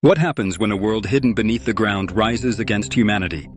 What happens when a world hidden beneath the ground rises against humanity?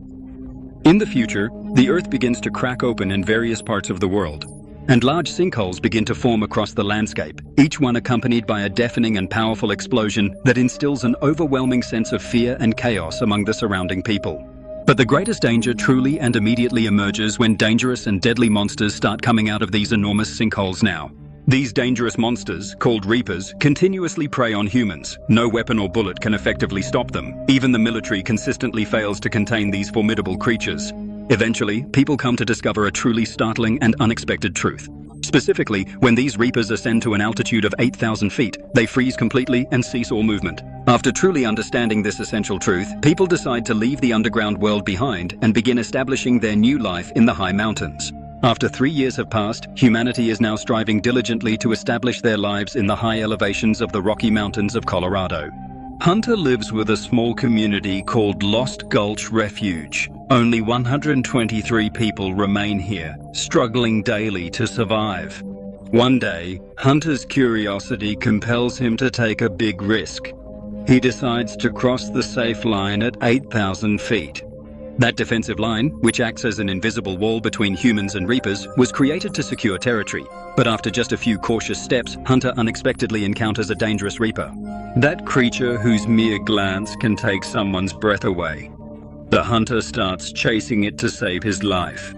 In the future, the Earth begins to crack open in various parts of the world, and large sinkholes begin to form across the landscape, each one accompanied by a deafening and powerful explosion that instills an overwhelming sense of fear and chaos among the surrounding people. But the greatest danger truly and immediately emerges when dangerous and deadly monsters start coming out of these enormous sinkholes now. These dangerous monsters, called Reapers, continuously prey on humans. No weapon or bullet can effectively stop them. Even the military consistently fails to contain these formidable creatures. Eventually, people come to discover a truly startling and unexpected truth. Specifically, when these Reapers ascend to an altitude of 8,000 feet, they freeze completely and cease all movement. After truly understanding this essential truth, people decide to leave the underground world behind and begin establishing their new life in the high mountains. After 3 years have passed, humanity is now striving diligently to establish their lives in the high elevations of the Rocky Mountains of Colorado. Hunter lives with a small community called Lost Gulch Refuge. Only 123 people remain here, struggling daily to survive. One day, Hunter's curiosity compels him to take a big risk. He decides to cross the safe line at 8,000 feet. That defensive line, which acts as an invisible wall between humans and Reapers, was created to secure territory. But after just a few cautious steps, Hunter unexpectedly encounters a dangerous Reaper. That creature whose mere glance can take someone's breath away. The Hunter starts chasing it to save his life.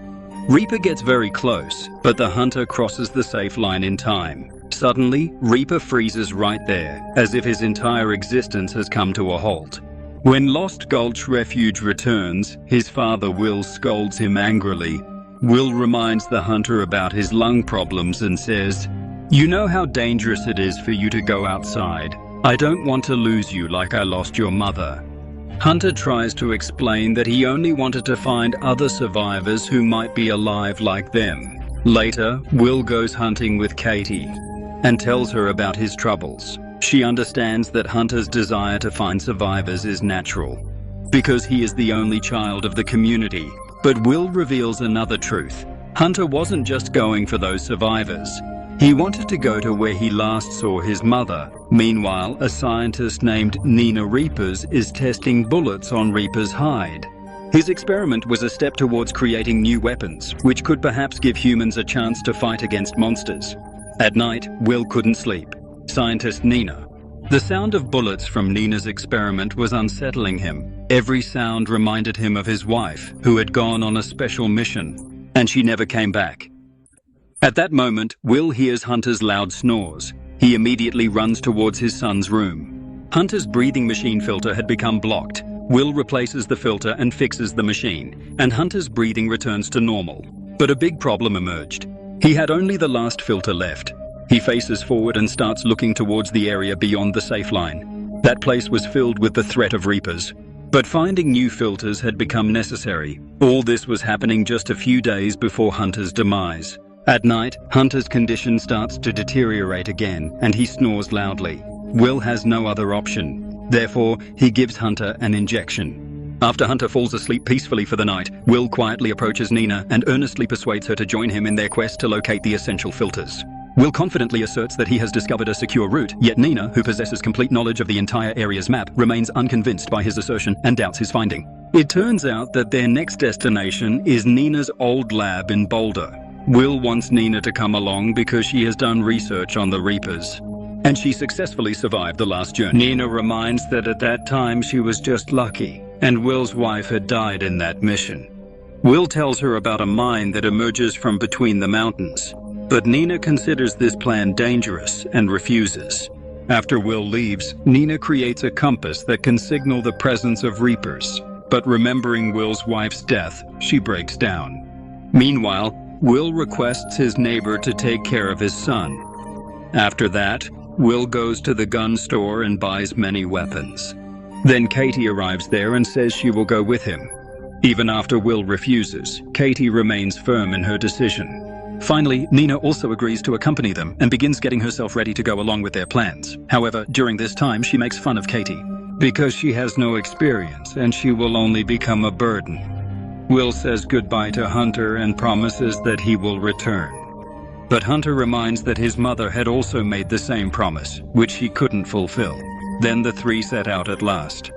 Reaper gets very close, but the Hunter crosses the safe line in time. Suddenly, Reaper freezes right there, as if his entire existence has come to a halt. When Lost Gulch Refuge returns, his father Will scolds him angrily. Will reminds the Hunter about his lung problems and says, "You know how dangerous it is for you to go outside. I don't want to lose you like I lost your mother." Hunter tries to explain that he only wanted to find other survivors who might be alive like them. Later, Will goes hunting with Katie and tells her about his troubles. She understands that Hunter's desire to find survivors is natural, because he is the only child of the community. But Will reveals another truth. Hunter wasn't just going for those survivors. He wanted to go to where he last saw his mother. Meanwhile, a scientist named Nina Reapers is testing bullets on Reaper's hide. His experiment was a step towards creating new weapons, which could perhaps give humans a chance to fight against monsters. At night, Will couldn't sleep. Scientist Nina. The sound of bullets from Nina's experiment was unsettling him. Every sound reminded him of his wife, who had gone on a special mission, and she never came back. At that moment, Will hears Hunter's loud snores. He immediately runs towards his son's room. Hunter's breathing machine filter had become blocked. Will replaces the filter and fixes the machine, and Hunter's breathing returns to normal. But a big problem emerged. He had only the last filter left. He faces forward and starts looking towards the area beyond the safe line. That place was filled with the threat of Reapers. But finding new filters had become necessary. All this was happening just a few days before Hunter's demise. At night, Hunter's condition starts to deteriorate again, and he snores loudly. Will has no other option. Therefore, he gives Hunter an injection. After Hunter falls asleep peacefully for the night, Will quietly approaches Nina and earnestly persuades her to join him in their quest to locate the essential filters. Will confidently asserts that he has discovered a secure route, yet Nina, who possesses complete knowledge of the entire area's map, remains unconvinced by his assertion and doubts his finding. It turns out that their next destination is Nina's old lab in Boulder. Will wants Nina to come along because she has done research on the Reapers, and she successfully survived the last journey. Nina reminds that at that time she was just lucky, and Will's wife had died in that mission. Will tells her about a mine that emerges from between the mountains. But Nina considers this plan dangerous and refuses. After Will leaves, Nina creates a compass that can signal the presence of Reapers. But remembering Will's wife's death, she breaks down. Meanwhile, Will requests his neighbor to take care of his son. After that, Will goes to the gun store and buys many weapons. Then Katie arrives there and says she will go with him. Even after Will refuses, Katie remains firm in her decision. Finally, Nina also agrees to accompany them and begins getting herself ready to go along with their plans. However, during this time, she makes fun of Katie, because she has no experience and she will only become a burden. Will says goodbye to Hunter and promises that he will return. But Hunter reminds that his mother had also made the same promise, which he couldn't fulfill. Then the three set out at last.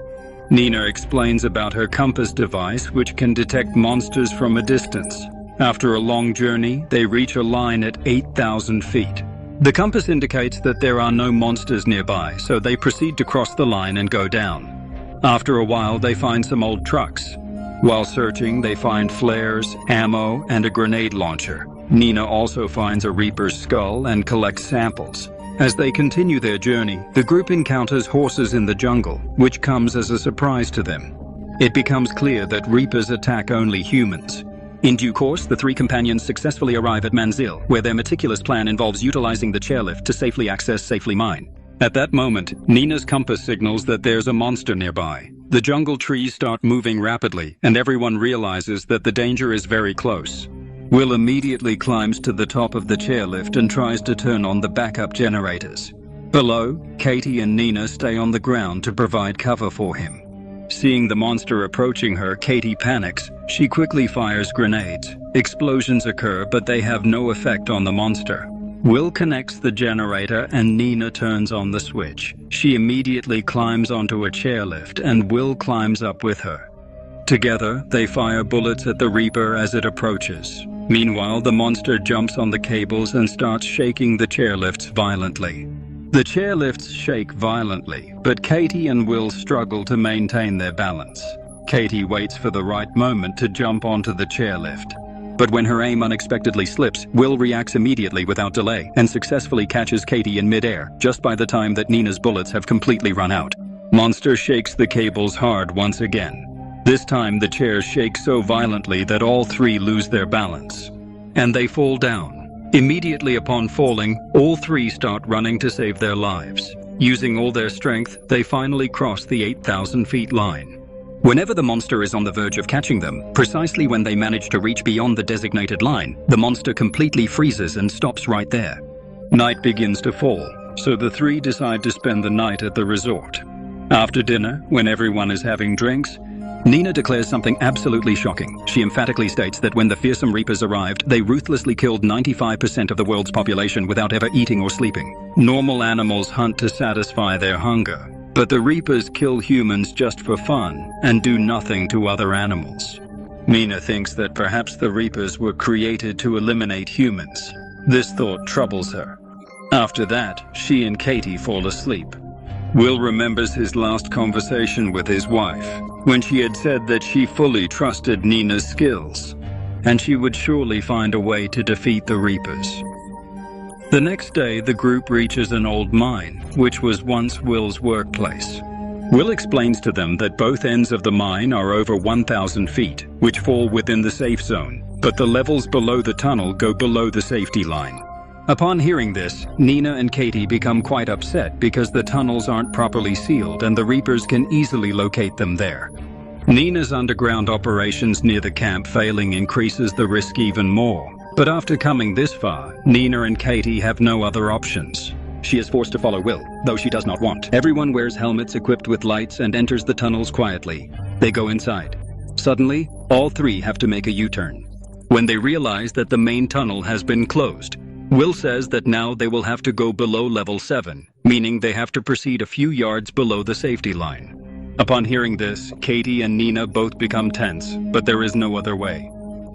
Nina explains about her compass device, which can detect monsters from a distance. After a long journey, they reach a line at 8,000 feet. The compass indicates that there are no monsters nearby, so they proceed to cross the line and go down. After a while, they find some old trucks. While searching, they find flares, ammo, and a grenade launcher. Nina also finds a Reaper's skull and collects samples. As they continue their journey, the group encounters horses in the jungle, which comes as a surprise to them. It becomes clear that Reapers attack only humans. In due course, the three companions successfully arrive at Manzil, where their meticulous plan involves utilizing the chairlift to safely access Safely Mine. At that moment, Nina's compass signals that there's a monster nearby. The jungle trees start moving rapidly, and everyone realizes that the danger is very close. Will immediately climbs to the top of the chairlift and tries to turn on the backup generators. Below, Katie and Nina stay on the ground to provide cover for him. Seeing the monster approaching her, Katie panics. She quickly fires grenades. Explosions occur, but they have no effect on the monster. Will connects the generator and Nina turns on the switch. She immediately climbs onto a chairlift and Will climbs up with her. Together, they fire bullets at the Reaper as it approaches. Meanwhile, the monster jumps on the cables and starts shaking the chairlifts violently. The chairlifts shake violently, but Katie and Will struggle to maintain their balance. Katie waits for the right moment to jump onto the chairlift. But when her aim unexpectedly slips, Will reacts immediately without delay and successfully catches Katie in midair, just by the time that Nina's bullets have completely run out. Monster shakes the cables hard once again. This time the chairs shake so violently that all three lose their balance. And they fall down. Immediately upon falling, all three start running to save their lives. Using all their strength, they finally cross the 8,000 feet line. Whenever the monster is on the verge of catching them, precisely when they manage to reach beyond the designated line, the monster completely freezes and stops right there. Night begins to fall, so the three decide to spend the night at the resort. After dinner, when everyone is having drinks, Nina declares something absolutely shocking. She emphatically states that when the fearsome Reapers arrived, they ruthlessly killed 95% of the world's population without ever eating or sleeping. Normal animals hunt to satisfy their hunger, but the Reapers kill humans just for fun and do nothing to other animals. Nina thinks that perhaps the Reapers were created to eliminate humans. This thought troubles her. After that, she and Katie fall asleep. Will remembers his last conversation with his wife, when she had said that she fully trusted Nina's skills, and she would surely find a way to defeat the Reapers. The next day, the group reaches an old mine, which was once Will's workplace. Will explains to them that both ends of the mine are over 1,000 feet, which fall within the safe zone, but the levels below the tunnel go below the safety line. Upon hearing this, Nina and Katie become quite upset because the tunnels aren't properly sealed and the Reapers can easily locate them there. Nina's underground operations near the camp failing increases the risk even more. But after coming this far, Nina and Katie have no other options. She is forced to follow Will, though she does not want. Everyone wears helmets equipped with lights and enters the tunnels quietly. They go inside. Suddenly, all three have to make a U-turn. When they realize that the main tunnel has been closed, Will says that now they will have to go below level 7, meaning they have to proceed a few yards below the safety line. Upon hearing this, Katie and Nina both become tense, but there is no other way.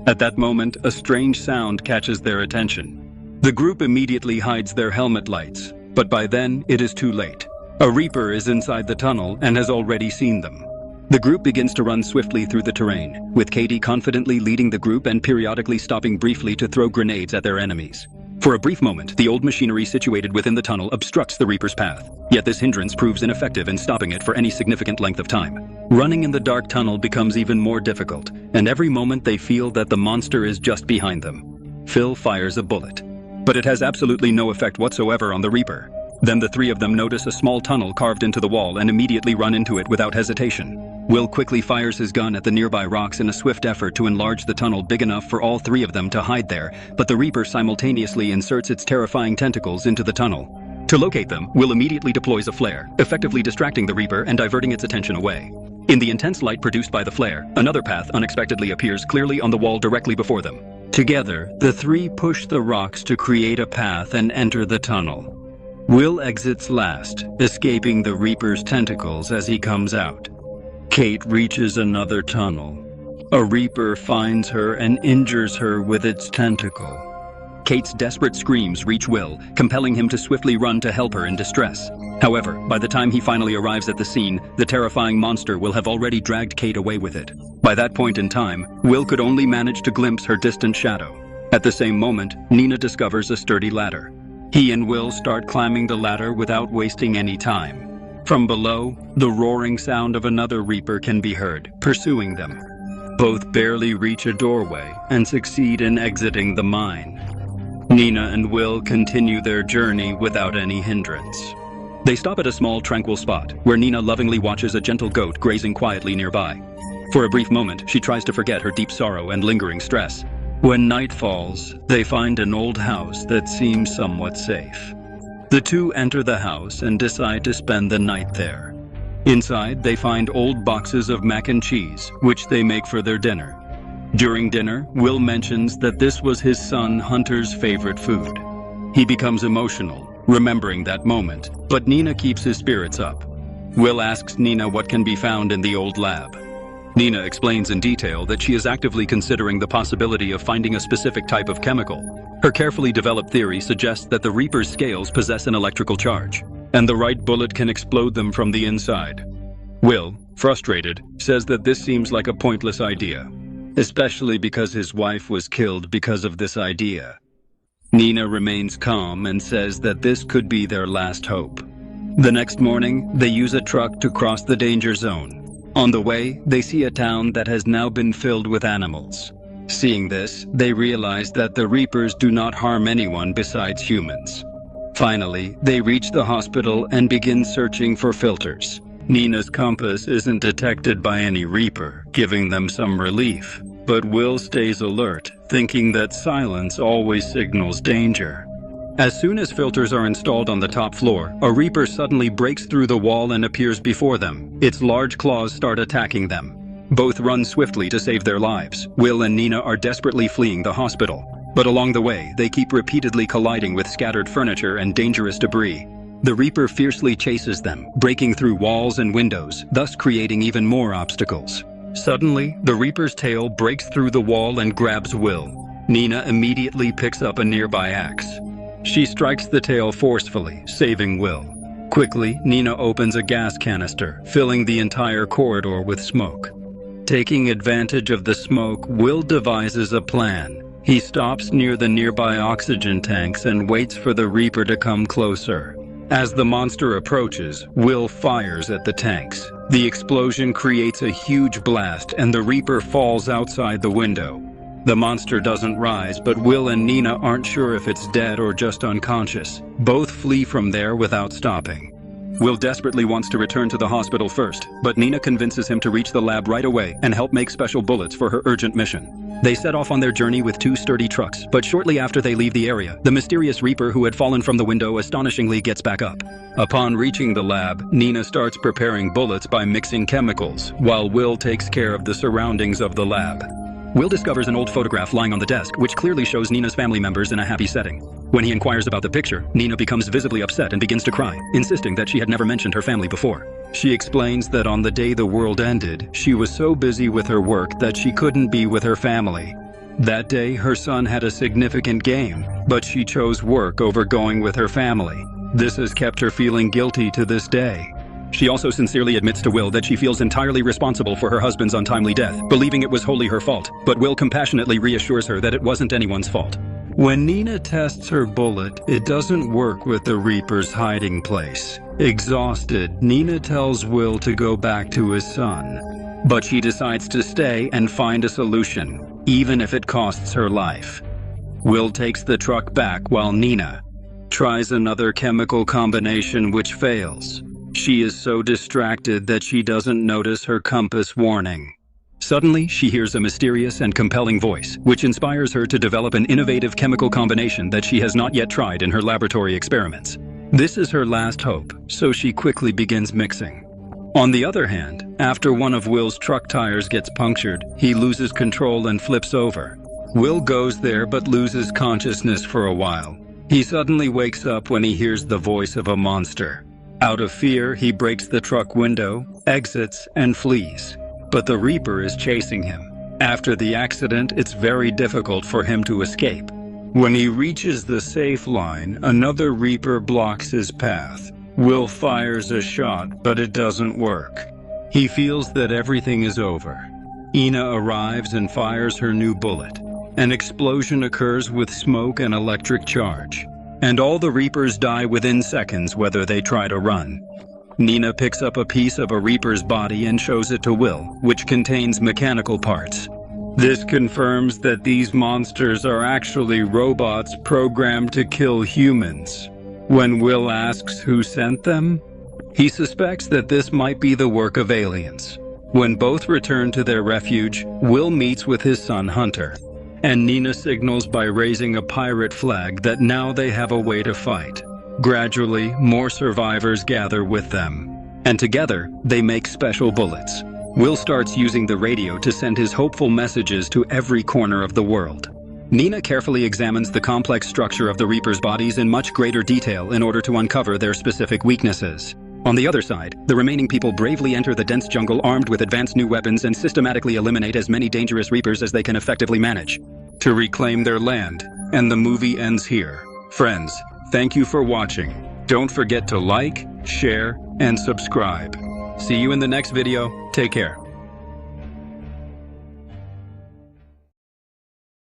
At that moment, a strange sound catches their attention. The group immediately hides their helmet lights, but by then it is too late. A Reaper is inside the tunnel and has already seen them. The group begins to run swiftly through the terrain, with Katie confidently leading the group and periodically stopping briefly to throw grenades at their enemies. For a brief moment, the old machinery situated within the tunnel obstructs the Reaper's path, yet this hindrance proves ineffective in stopping it for any significant length of time. Running in the dark tunnel becomes even more difficult, and every moment they feel that the monster is just behind them. Phil fires a bullet, but it has absolutely no effect whatsoever on the Reaper. Then the three of them notice a small tunnel carved into the wall and immediately run into it without hesitation. Will quickly fires his gun at the nearby rocks in a swift effort to enlarge the tunnel big enough for all three of them to hide there, but the Reaper simultaneously inserts its terrifying tentacles into the tunnel. To locate them, Will immediately deploys a flare, effectively distracting the Reaper and diverting its attention away. In the intense light produced by the flare, another path unexpectedly appears clearly on the wall directly before them. Together, the three push the rocks to create a path and enter the tunnel. Will exits last, escaping the Reaper's tentacles as he comes out. Kate reaches another tunnel. A Reaper finds her and injures her with its tentacle. Kate's desperate screams reach Will, compelling him to swiftly run to help her in distress. However, by the time he finally arrives at the scene, the terrifying monster will have already dragged Kate away with it. By that point in time, Will could only manage to glimpse her distant shadow. At the same moment, Nina discovers a sturdy ladder. He and Will start climbing the ladder without wasting any time. From below, the roaring sound of another Reaper can be heard, pursuing them. Both barely reach a doorway and succeed in exiting the mine. Nina and Will continue their journey without any hindrance. They stop at a small, tranquil spot, where Nina lovingly watches a gentle goat grazing quietly nearby. For a brief moment, she tries to forget her deep sorrow and lingering stress. When night falls, they find an old house that seems somewhat safe. The two enter the house and decide to spend the night there. Inside, they find old boxes of mac and cheese, which they make for their dinner. During dinner, Will mentions that this was his son Hunter's favorite food. He becomes emotional, remembering that moment, but Nina keeps his spirits up. Will asks Nina what can be found in the old lab. Nina explains in detail that she is actively considering the possibility of finding a specific type of chemical. Her carefully developed theory suggests that the Reaper's scales possess an electrical charge, and the right bullet can explode them from the inside. Will, frustrated, says that this seems like a pointless idea, especially because his wife was killed because of this idea. Nina remains calm and says that this could be their last hope. The next morning, they use a truck to cross the danger zone. On the way, they see a town that has now been filled with animals. Seeing this, they realize that the Reapers do not harm anyone besides humans. Finally, they reach the hospital and begin searching for filters. Nina's compass isn't detected by any Reaper, giving them some relief. But Will stays alert, thinking that silence always signals danger. As soon as filters are installed on the top floor, a Reaper suddenly breaks through the wall and appears before them. Its large claws start attacking them. Both run swiftly to save their lives. Will and Nina are desperately fleeing the hospital. But along the way, they keep repeatedly colliding with scattered furniture and dangerous debris. The Reaper fiercely chases them, breaking through walls and windows, thus creating even more obstacles. Suddenly, the Reaper's tail breaks through the wall and grabs Will. Nina immediately picks up a nearby axe. She strikes the tail forcefully, saving Will. Quickly, Nina opens a gas canister, filling the entire corridor with smoke. Taking advantage of the smoke, Will devises a plan. He stops near the nearby oxygen tanks and waits for the Reaper to come closer. As the monster approaches, Will fires at the tanks. The explosion creates a huge blast, and the Reaper falls outside the window. The monster doesn't rise, but Will and Nina aren't sure if it's dead or just unconscious. Both flee from there without stopping. Will desperately wants to return to the hospital first, but Nina convinces him to reach the lab right away and help make special bullets for her urgent mission. They set off on their journey with two sturdy trucks, but shortly after they leave the area, the mysterious Reaper who had fallen from the window astonishingly gets back up. Upon reaching the lab, Nina starts preparing bullets by mixing chemicals, while Will takes care of the surroundings of the lab. Will discovers an old photograph lying on the desk, which clearly shows Nina's family members in a happy setting. When he inquires about the picture, Nina becomes visibly upset and begins to cry, insisting that she had never mentioned her family before. She explains that on the day the world ended, she was so busy with her work that she couldn't be with her family. That day, her son had a significant game, but she chose work over going with her family. This has kept her feeling guilty to this day. She also sincerely admits to Will that she feels entirely responsible for her husband's untimely death, believing it was wholly her fault, but Will compassionately reassures her that it wasn't anyone's fault. When Nina tests her bullet, it doesn't work with the Reaper's hiding place. Exhausted, Nina tells Will to go back to his son, but she decides to stay and find a solution, even if it costs her life. Will takes the truck back while Nina tries another chemical combination which fails. She is so distracted that she doesn't notice her compass warning. Suddenly, she hears a mysterious and compelling voice, which inspires her to develop an innovative chemical combination that she has not yet tried in her laboratory experiments. This is her last hope, so she quickly begins mixing. On the other hand, after one of Will's truck tires gets punctured, he loses control and flips over. Will goes there but loses consciousness for a while. He suddenly wakes up when he hears the voice of a monster. Out of fear, he breaks the truck window, exits, and flees. But the Reaper is chasing him. After the accident, it's very difficult for him to escape. When he reaches the safe line, another Reaper blocks his path. Will fires a shot, but it doesn't work. He feels that everything is over. Ina arrives and fires her new bullet. An explosion occurs with smoke and electric charge. And all the Reapers die within seconds whether they try to run. Nina picks up a piece of a Reaper's body and shows it to Will, which contains mechanical parts. This confirms that these monsters are actually robots programmed to kill humans. When Will asks who sent them, he suspects that this might be the work of aliens. When both return to their refuge, Will meets with his son Hunter, and Nina signals by raising a pirate flag that now they have a way to fight. Gradually, more survivors gather with them, and together they make special bullets. Will starts using the radio to send his hopeful messages to every corner of the world. Nina carefully examines the complex structure of the Reaper's bodies in much greater detail in order to uncover their specific weaknesses. On the other side, the remaining people bravely enter the dense jungle armed with advanced new weapons and systematically eliminate as many dangerous Reapers as they can effectively manage to reclaim their land. And the movie ends here. Friends, thank you for watching. Don't forget to like, share, and subscribe. See you in the next video. Take care.